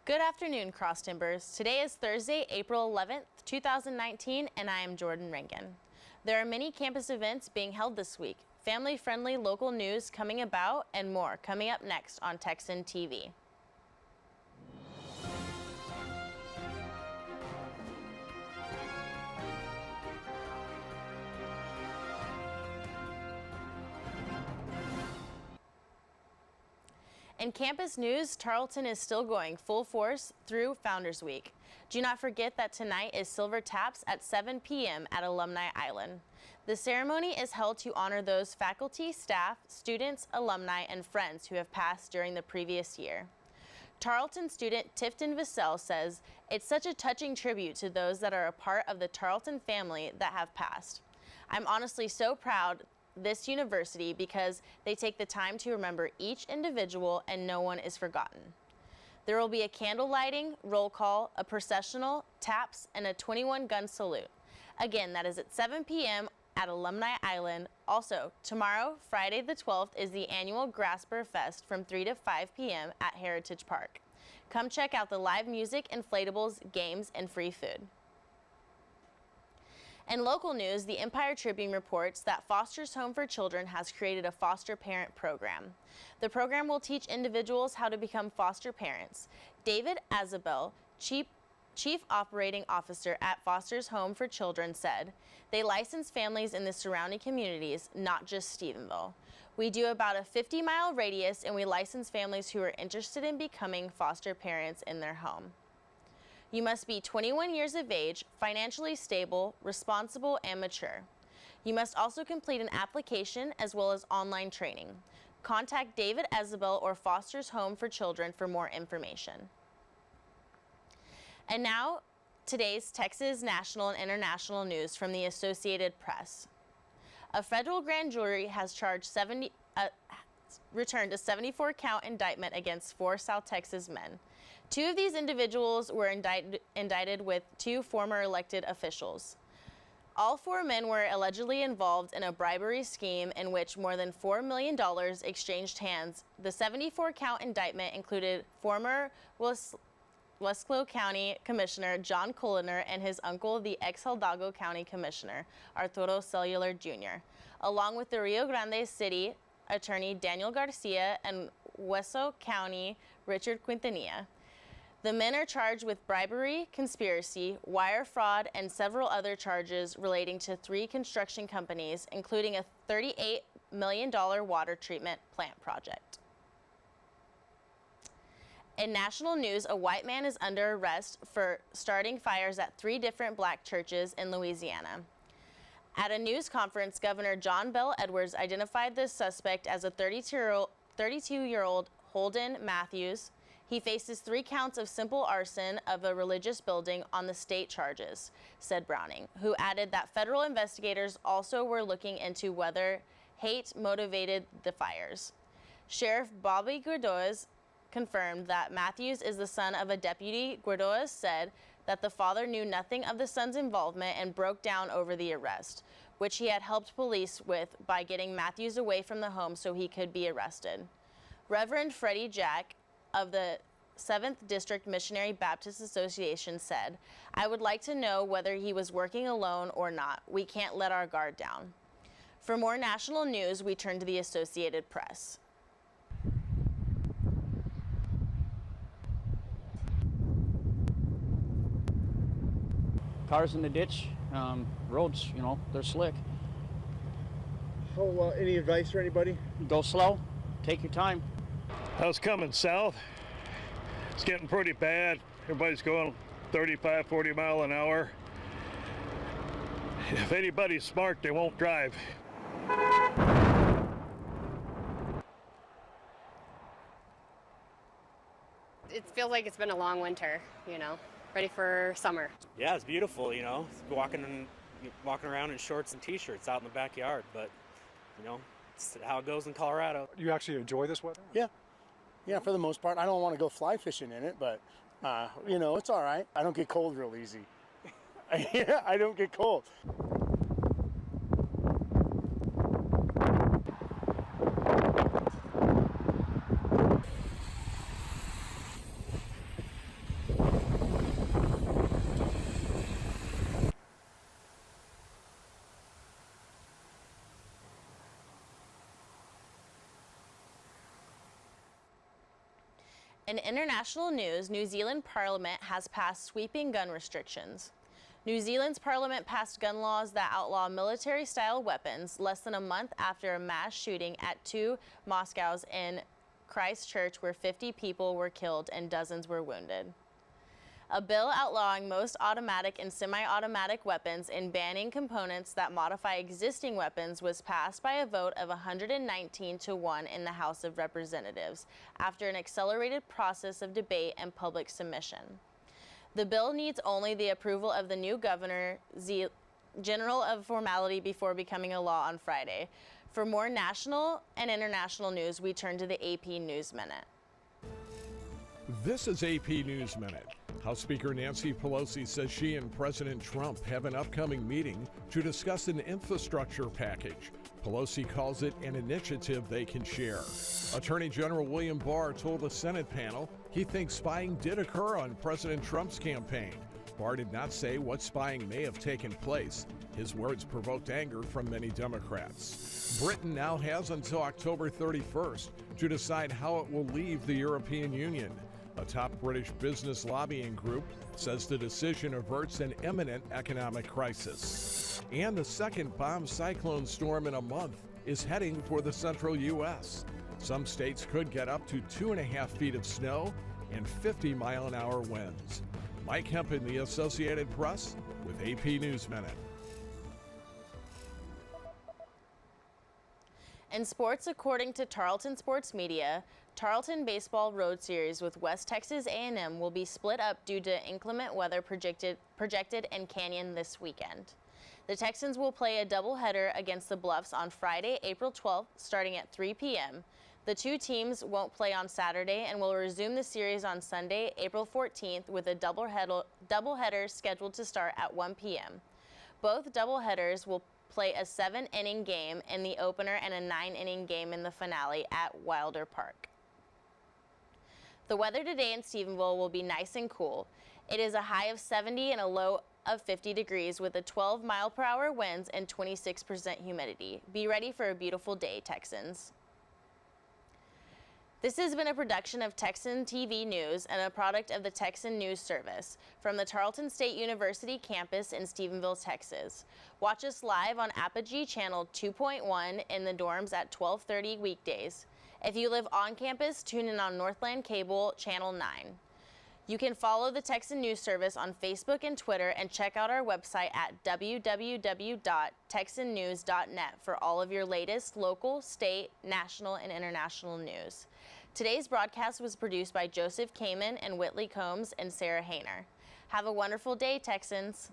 Good afternoon, Cross Timbers. Today is Thursday, April 11th, 2019, and I am Jordan Rankin. There are many campus events being held this week, family-friendly local news coming about, and more coming up next on Texan TV. In campus news, Tarleton is still going full force through Founders Week. Do not forget that tonight is Silver Taps at 7 p.m. at Alumni Island. The ceremony is held to honor those faculty, staff, students, alumni, and friends who have passed during the previous year. Tarleton student Tifton Vassell says, "It's such a touching tribute to those that are a part of the Tarleton family that have passed. I'm honestly so proud this university because they take the time to remember each individual and no one is forgotten." There will be a candle lighting, roll call, a processional, taps, and a 21-gun salute. Again, that is at 7 p.m. at Alumni Island. Also, tomorrow, Friday the 12th, is the annual Grasper Fest from 3 to 5 p.m. at Heritage Park. Come check out the live music, inflatables, games, and free food. In local news, the Empire Tribune reports that Foster's Home for Children has created a foster parent program. The program will teach individuals how to become foster parents. David Azabel, Chief Operating Officer at Foster's Home for Children, said, "They license families in the surrounding communities, not just Stephenville. We do about a 50-mile radius, and we license families who are interested in becoming foster parents in their home. You must be 21 years of age, financially stable, responsible, and mature. You must also complete an application as well as online training. Contact David Azabel or Foster's Home for Children for more information." And now, today's Texas national and international news from the Associated Press. A federal grand jury has returned a 74-count indictment against 4 South Texas men. 2 of these individuals were indicted with 2 former elected officials. All 4 men were allegedly involved in a bribery scheme in which more than $4 million exchanged hands. The 74-count indictment included former Wesclo County Commissioner John Colliner and his uncle, the ex-Hidalgo County Commissioner, Arturo Cellular Jr., along with the Rio Grande City Attorney Daniel Garcia and Hueso County Richard Quintanilla. The men are charged with bribery, conspiracy, wire fraud, and several other charges relating to 3 construction companies, including a $38 million water treatment plant project. In national news, a white man is under arrest for starting fires at 3 different black churches in Louisiana. At a news conference, Governor John Bel Edwards identified the suspect as a 32-year-old Holden Matthews. He faces 3 counts of simple arson of a religious building on the state charges, said Browning, who added that federal investigators also were looking into whether hate motivated the fires. Sheriff Bobby Guardoz confirmed that Matthews is the son of a deputy. Guardoz said that the father knew nothing of the son's involvement and broke down over the arrest, which he had helped police with by getting Matthews away from the home so he could be arrested. Reverend Freddie Jack of the 7th District Missionary Baptist Association said, "I would like to know whether he was working alone or not. We can't let our guard down." For more national news, we turn to the Associated Press. Cars in the ditch, roads, they're slick. Oh, any advice for anybody? Go slow, take your time. I was coming south. It's getting pretty bad. Everybody's going 35, 40 mile an hour. If anybody's smart, they won't drive. It feels like it's been a long winter, ready for summer. Yeah, it's beautiful, walking around in shorts and t-shirts out in the backyard, but it's how it goes in Colorado. Do you actually enjoy this weather? Yeah, for the most part. I don't want to go fly fishing in it, but it's all right. I don't get cold real easy. I don't get cold. In international news, New Zealand Parliament has passed sweeping gun restrictions. New Zealand's parliament passed gun laws that outlaw military-style weapons less than a month after a mass shooting at two mosques in Christchurch where 50 people were killed and dozens were wounded. A bill outlawing most automatic and semi-automatic weapons and banning components that modify existing weapons was passed by a vote of 119 to 1 in the House of Representatives after an accelerated process of debate and public submission. The bill needs only the approval of the new Governor General of formality before becoming a law on Friday. For more national and international news, we turn to the AP News Minute. This is AP News Minute. House Speaker Nancy Pelosi says she and President Trump have an upcoming meeting to discuss an infrastructure package. Pelosi calls it an initiative they can share. Attorney General William Barr told a Senate panel he thinks spying did occur on President Trump's campaign. Barr did not say what spying may have taken place. His words provoked anger from many Democrats. Britain now has until October 31st to decide how it will leave the European Union. A top British business lobbying group says the decision averts an imminent economic crisis. And the second bomb cyclone storm in a month is heading for the central U.S. Some states could get up to 2.5 feet of snow and 50-mile-an-hour winds. Mike Hempen, the Associated Press, with AP News Minute. In sports, according to Tarleton Sports Media, Tarleton Baseball Road Series with West Texas A&M will be split up due to inclement weather projected in Canyon this weekend. The Texans will play a doubleheader against the Bluffs on Friday, April 12th, starting at 3 p.m. The two teams won't play on Saturday and will resume the series on Sunday, April 14th, with a doubleheader scheduled to start at 1 p.m. Both doubleheaders will play a 7-inning game in the opener and a 9-inning game in the finale at Wilder Park. The weather today in Stephenville will be nice and cool. It is a high of 70 and a low of 50 degrees with a 12-mile-per-hour winds and 26% humidity. Be ready for a beautiful day, Texans. This has been a production of Texan TV News and a product of the Texan News Service from the Tarleton State University campus in Stephenville, Texas. Watch us live on Apogee Channel 2.1 in the dorms at 12:30 weekdays. If you live on campus, tune in on Northland Cable Channel 9. You can follow the Texan News Service on Facebook and Twitter and check out our website at www.texannews.net for all of your latest local, state, national, and international news. Today's broadcast was produced by Joseph Kamen and Whitley Combs and Sarah Hayner. Have a wonderful day, Texans.